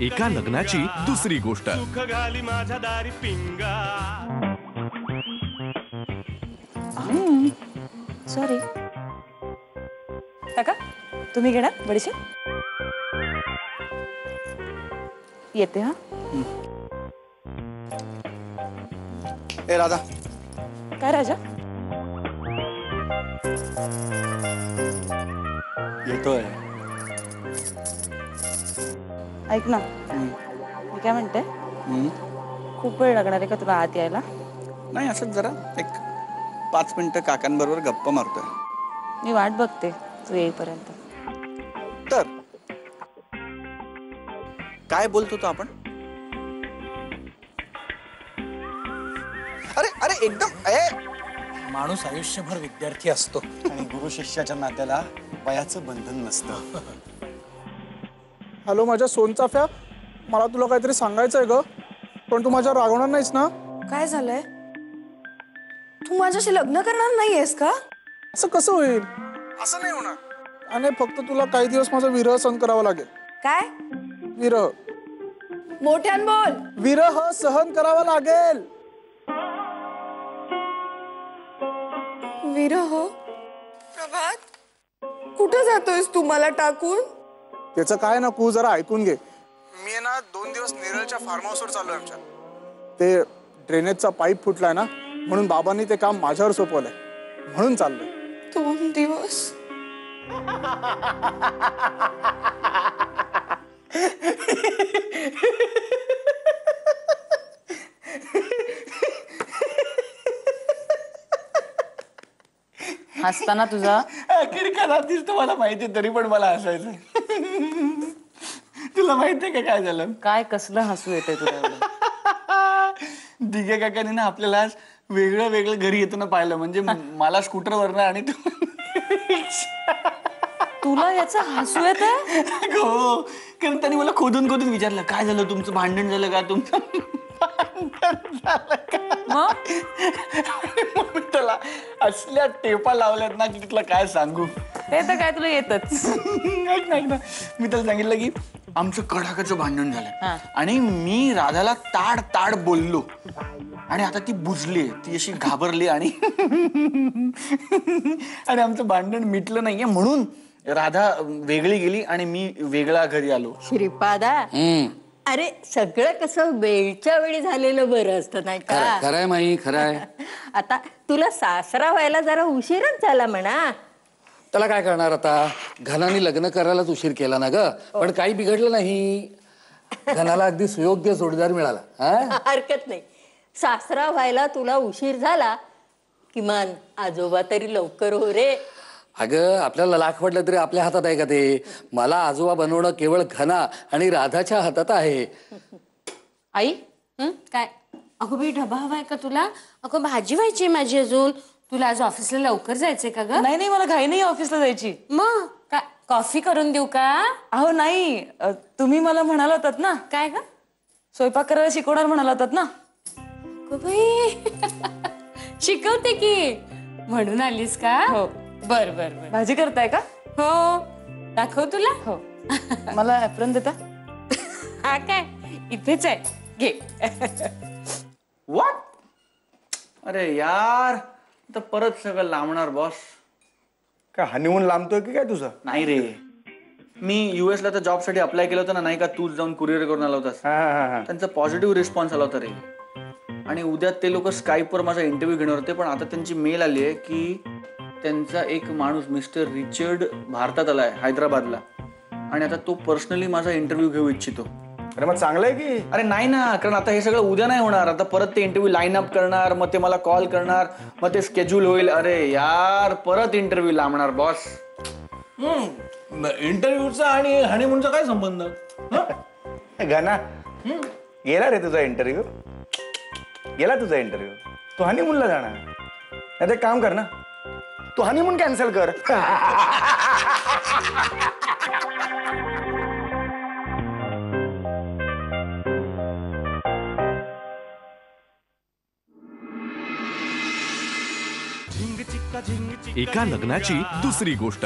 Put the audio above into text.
एका लग्नाची दुसरी गोष्ट. सॉरी काका, तुम्ही घेणार बडीशेप? येते हा. ए राधा. काय राजा? येतोय. ऐक ना, मी काय म्हणते, खूप वेळ लागणार आहे का तुला आत यायला? नाही, असंच जरा एक 5 मिनिटं काकांबरोबर गप्पा मारतोय. मी वाट बघते तू येईपर्यंत. तर काय बोलतो तो आपण? अरे अरे एकदम माणूस आयुष्यभर विद्यार्थी असतो आणि गुरु शिष्याच्या नात्याला वयाचं बंधन नसतं. हॅलो माझ्या सोनचाफ्या, मला तुला काहीतरी सांगायचंय ग, पण तू माझ्या रागवणार नाहीस ना? काय झालंय? तू माझ्याशी लग्न करणार नाहीयेस का? असं कसं होईल? असं नाही होणार. आणि फक्त तुला काही दिवस माझा विरह सहन करावा लागेल. काय? विरह. मोठ्यान बोल. विरह सहन करावा लागेल. विरह? प्रभात, कुठं जातोयस तू मला टाकून? त्याचं काय नको, जरा ऐकून घे. मी ना 2 दिवस नेरळच्या फार्म हाऊसवर चाललोय आमच्या. ते ड्रेनेजचा पाईप फुटलाय ना, म्हणून बाबांनी ते काम माझ्यावर सोपवलंय, म्हणून चाललोय. 2 दिवस? हसताना तुझा किरकाला दिसतो मला माहिती, तरी पण मला हसायचं. तुला माहितीये का काय झालं? काय कसलं हसू येतंय तुला? दिघे काकांनी ना आपल्याला आज वेगळं वेगळं घरी येताना पाहिलं. म्हणजे मला स्कूटरवरनं आणि तुला याचं हसू येतंय? हो, कारण त्यांनी मला खोदून खोदून विचारलं, काय झालं तुमचं? भांडण झालं का तुमचं? मग मी त्याला असल्या टेपा लावल्यात ना की तुला काय सांगू. ते तर काय तुला येतच. ऐक ना, मी त्याला सांगितलं की आमचं कडाकाचं भांडण हा. झालं आणि मी राधाला ताड ताड बोललो आणि आता ती बुजली, ती अशी घाबरली आणि आणि आमचं भांडण मिटलं नाहीये, म्हणून राधा वेगळी गेली आणि मी वेगळा घरी आलो. श्रीपादा, अरे सगळं कसं वेळच्या वेळी झालेलं बरं असतं नाही का? खरंय माई, खरंय. आता तुला सासरा व्हायला जरा उशीरच झाला म्हणा. त्याला काय करणार आता, घनाने लग्न करायलाच उशीर केला ना ग, पण काही बिघडलं नाही. घनाला अगदी सुयोग्य जोडीदार मिळाला. हरकत नाही. सासरा व्हायला तुला उशीर झाला, किमान आजोबा तरी लवकर हो रे. अगं आपल्याला लाख पडलं तरी आपल्या हातात आहे का ते? मला आजोबा बनवणं केवळ घना आणि राधाच्या हातात आहे. आई, काय? अगं बाई, डबा हवाय का तुला? अगं भाजी व्हायची माझी अजून. तुला आज ऑफिसला लवकर जायचंय का ग? नाही, मला घाई नाही ऑफिसला जायची. मग काय कॉफी करून देऊ का? अहो नाही, तुम्ही मला म्हणाला होतात ना. काय ग? स्वयंपाक करायला शिकवणार म्हणाला होतात ना. शिकवते की, म्हणून आलीस का? हो. बर बर बर. भाजी करताय का? हो, दाखव तुला. हो. मला ऍप्रन देता? हा काय, इथेच आहे, घे. व्हॉट? अरे यार, आता परत सगळं लांबणार बॉस. काय हनीमून लांबतोय की काय तुझं? नाही रे, मी US ला तर जॉब साठी अप्लाय केलं होतं ना, नाही का? तूच जाऊन कुरिअर करून आला होतास. त्यांचा पॉझिटिव्ह रिस्पॉन्स आला होता रे. आणि उद्या ते लोक स्काईपवर माझा इंटरव्ह्यू घेणार होते, पण आता त्यांची मेल आली आहे की त्यांचा एक माणूस मिस्टर रिचर्ड भारतात आलाय, हैदराबादला, आणि आता तो पर्सनली माझा इंटरव्ह्यू घेऊ इच्छितो. अरे मग चांगलं आहे की. अरे नाही ना, कारण आता हे सगळं उद्या नाही होणार. आता परत ते इंटरव्ह्यू लाईन अप करणार, मग ते मला कॉल करणार, मग ते स्केड्यूल होईल. अरे यार, परत इंटरव्ह्यू लांबणार बॉस. इंटरव्ह्यूचा आणि हनीमूनचा काय संबंध? घना, गेला रे तुझा इंटरव्ह्यू. गेला तुझा इंटरव्ह्यू. तू हनीमूनला जाणार. नाही ते काम कर ना, तू हनीमून कॅन्सल कर. एका लग्नाची दुसरी गोष्ट.